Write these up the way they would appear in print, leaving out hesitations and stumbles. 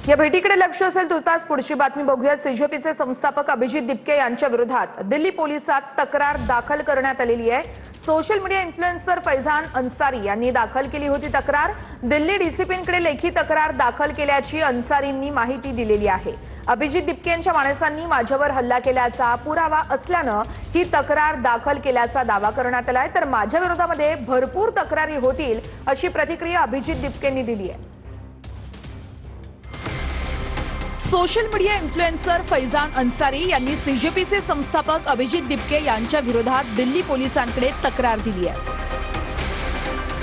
या भेटीकडे लक्ष असेल तुर्तास पुढची बातमी बघूयात। सीजेपीचे संस्थापक अभिजित दिपके यांच्या विरोधात दिल्ली पोलिसात तक्रार दाखल करण्यात आलेली आहे। Social media influencer Faizan Ansari यांनी दाखल केली होती तक्रार। दिल्ली डीसीपींकडे लेखी तक्रार दाखल केल्याची अन्सारींनी माहिती दिलेली आहे। अभिजित दिपके यांच्या माणसांनी माझ्यावर हल्ला केल्याचा पुरावा असल्यानं ही तक्रार दाखल केल्याचा दावा करण्यात आलाय। तर माझ्या विरोधामध्ये भरपूर तक्रारी होतील अशी प्रतिक्रिया अभिजित दिपकेंनी दिली आहे। Social media influencer Faizan Ansari यांनी सीजेपीचे संस्थापक अभिजित दिपके यांच्या विरोधात दिल्ली पोलिसांकडे तक्रार दिली आहे।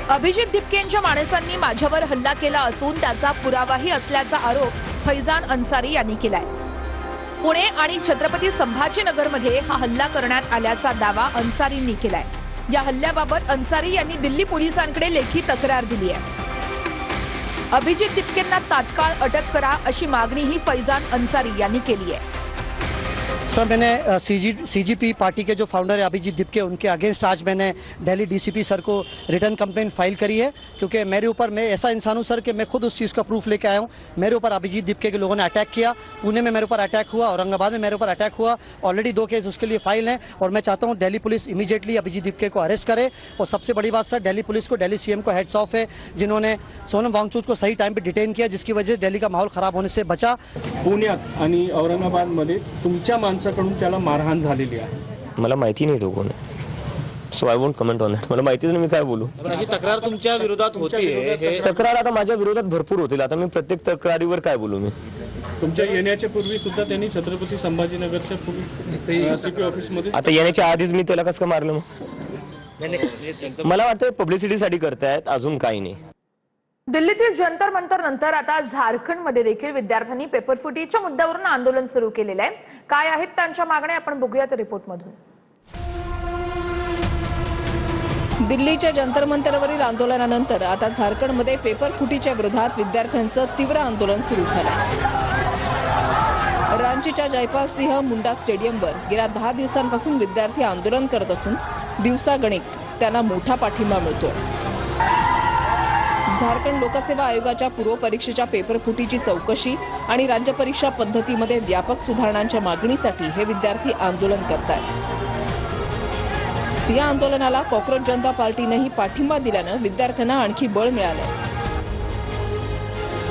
अभिजित दिपके यांच्या माणसांनी माझ्यावर हल्ला केला असून त्याचा पुरावाही असल्याचा आरोप फैजान अन्सारी यांनी केलाय। पुणे आणि छत्रपती संभाजीनगरमध्ये हा हल्ला करण्यात आल्याचा दावा अन्सारींनी केलाय। या हल्ल्याबाबत अन्सारी यांनी दिल्ली पोलिसांकडे लेखी तक्रार दिली आहे। अभिजित दिपकेंना तात्काळ अटक करा अशी मागणीही फैजान अन्सारी यांनी केली है। सर, मैंने सीजीपी पार्टी के जो फाउंडर है अभिजीत दिपके, उनके अगेंस्ट आज मैंने दिल्ली डीसीपी सर को रिटर्न कंप्लेंट फाइल करी है, क्योंकि मेरे ऊपर, मैं ऐसा इंसान हूं सर कि मैं खुद उस चीज़ का प्रूफ लेके आया हूं। मेरे ऊपर अभिजीत दिपके के लोगों ने अटैक किया, पुणे में मेरे ऊपर अटैक हुआ, औरंगाबाद में मेरे ऊपर अटैक हुआ। ऑलरेडी 2 केस उसके लिए फाइल हैं और मैं चाहता हूँ दिल्ली पुलिस इमीडिएटली अभिजीत दिपके को अरेस्ट करे। और सबसे बड़ी बात सर, दिल्ली पुलिस को, दिल्ली सीएम को हेड्स ऑफ है, जिन्होंने सोनम वांगचुक को सही टाइम पर डिटेन किया, जिसकी वजह से दिल्ली का माहौल खराब होने से बचा। पुण्यात आणि औरंगाबादमध्ये तुमच्या माणसाकडून त्याला मारहाण झालेली आहे। मला माहिती नाही तो कोण आहे, so I won't comment on that. मला माहितीच नाही, मी काय बोलू। अशी तक्रार तुमच्या विरोधात होतीये, तक्रार आता माझ्या विरोधात भरपूर होतील। आता मी प्रत्येक तक्रारीवर काय बोलू। मी तुमच्या येण्याच्या पूर्वी सुद्धा त्यांनी छत्रपती संभाजीनगरच्या सीपी ऑफिस मध्ये, आता येण्याच्या आधीच मी त्याला कसं मारलं मग? मला वाटतं पब्लिसिटीसाठी करतायत, अजून काही नाही। दिल्लीतील जंतर मंतर नंतर आता झारखंडमध्ये देखील विद्यार्थ्यांनी पेपरफुटीच्या मुद्द्यावरून आंदोलन सुरू केलेलं आहे। काय आहेत त्यांच्या मागण्या आपण बघूयात रिपोर्टमधून। दिल्लीच्या जंतर मंतरवरील आंदोलनानंतर आता झारखंडमध्ये पेपरफुटीच्या विरोधात विद्यार्थ्यांचं तीव्र आंदोलन सुरू झालंय। रांचीच्या जयपाल सिंह मुंडा स्टेडियमवर गेल्या 10 दिवसांपासून विद्यार्थी आंदोलन करत असून दिवसागणिक त्यांना मोठा पाठिंबा मिळतोय। झारखंड लोकसेवा आयोगाच्या पूर्व परीक्षेच्या पेपरफुटीची चौकशी आणि राज्य परीक्षा पद्धतीमध्ये व्यापक सुधारणांच्या मागणीसाठी हे विद्यार्थी आंदोलन करतात। या आंदोलनाला कॉक्रोच जनता पार्टीनेही पाठिंबा दिल्यानं विद्यार्थ्यांना आणखी बळ मिळालं।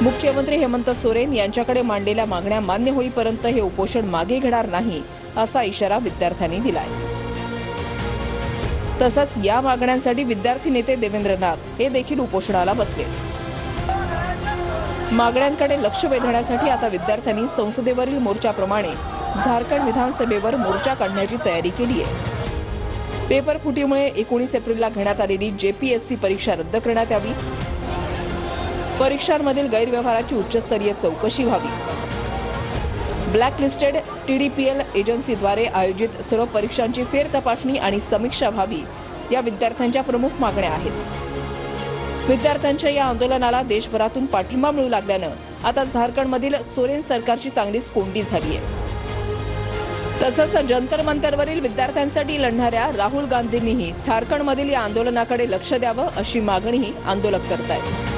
मुख्यमंत्री हेमंत सोरेन यांच्याकडे मांडलेल्या मागण्या मान्य होईपर्यंत हे उपोषण मागे घेणार नाही असा इशारा विद्यार्थ्यांनी दिलाय। तसंच या मागण्यांसाठी विद्यार्थी नेते देवेंद्र नाथ हे देखील उपोषणाला बसले। मागण्यांकडे लक्ष वेधण्यासाठी आता विद्यार्थ्यांनी संसदेवरील मोर्चाप्रमाणे झारखंड विधानसभेवर मोर्चा काढण्याची तयारी केली आहे। पेपरफुटीमुळे 19 एप्रिलला घेण्यात आलेली जेपीएससी परीक्षा रद्द करण्यात यावी, परीक्षांमधील गैरव्यवहाराची उच्चस्तरीय चौकशी व्हावी, ब्लॅकलिस्टेड टीडीपीएल एजन्सीद्वारे आयोजित सर्व परीक्षांची फेरतपासणी आणि समीक्षा व्हावी, या विद्यार्थ्यांच्या प्रमुख मागण्या आहेत। विद्यार्थ्यांच्या या आंदोलनाला देशभरातून पाठिंबा मिळू लागल्यानं आता झारखंडमधील सोरेन सरकारची चांगलीच कोंडी झाली आहे। तसंच जंतर मंतरवरील विद्यार्थ्यांसाठी लढणाऱ्या राहुल गांधींनीही झारखंडमधील या आंदोलनाकडे लक्ष द्यावं अशी मागणीही आंदोलक करतायत।